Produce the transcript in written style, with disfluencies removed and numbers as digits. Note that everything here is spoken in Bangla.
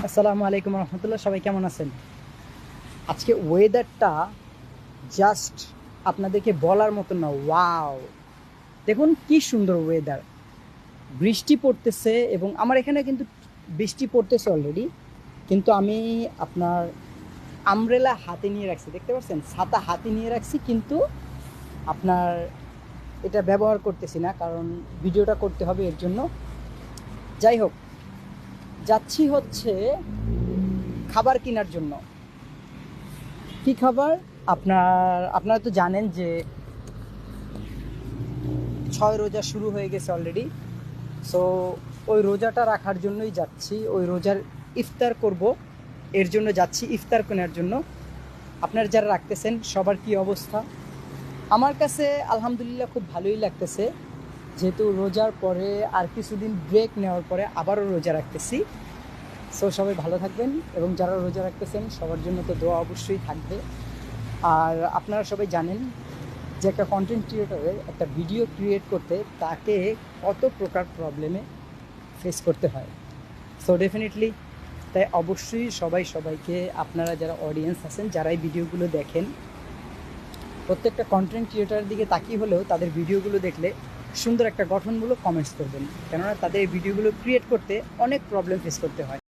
আসসালামু আলাইকুম রহমতুল্লাহ। সবাই কেমন আছেন? আজকে ওয়েদারটা জাস্ট আপনাদেরকে বলার মতো না। ওয়াও, দেখুন কি সুন্দর ওয়েদার। বৃষ্টি পড়তেছে এবং আমার এখানে কিন্তু বৃষ্টি পড়তেছে অলরেডি, কিন্তু আমি আপনার আমব্রেলা হাতে নিয়ে রাখছি, দেখতে পাচ্ছেন, ছাতা হাতে নিয়ে রাখছি, কিন্তু আপনার এটা ব্যবহার করতেছি না, কারণ ভিডিওটা করতে হবে এর জন্য। যাই হোক, যাচ্ছি হচ্ছে খাবার কেনার জন্য। কি খাবার? আপনারা তো জানেন যে 6 রোজা শুরু হয়ে গেছে অলরেডি। সো ওই রোজাটা রাখার জন্যই যাচ্ছি, ওই রোজার ইফতার করব, এর জন্য যাচ্ছি ইফতার কেনার জন্য। আপনারা যারা রাখতেছেন সবার কি অবস্থা? আমার কাছে আলহামদুলিল্লাহ খুব ভালোই লাগতেছে, যেহেতু রোজার পরে আর কিছুদিন ব্রেক নেওয়ার পরে আবারও রোজা রাখতেছি। সো সবাই ভালো থাকবেন, এবং যারা রোজা রাখতেছেন সবার জন্য তো দোয়া অবশ্যই থাকবে। আর আপনারা সবাই জানেন যে একটা কন্টেন্ট ক্রিয়েটরের একটা ভিডিও ক্রিয়েট করতে তাকে কত প্রকার প্রবলেমে ফেস করতে হয়। সো ডেফিনেটলি তাই অবশ্যই সবাইকে, আপনারা যারা অডিয়েন্স আছেন, যারা এই ভিডিওগুলো দেখেন, প্রত্যেকটা কন্টেন্ট ক্রিয়েটারের দিকে তাকিয়ে হলেও তাদের ভিডিওগুলো দেখলে সুন্দর একটা গঠনমূলক কমেন্টস করবেন, কেননা তাদের এই ভিডিওগুলো ক্রিয়েট করতে অনেক প্রবলেম ফেস করতে হয়।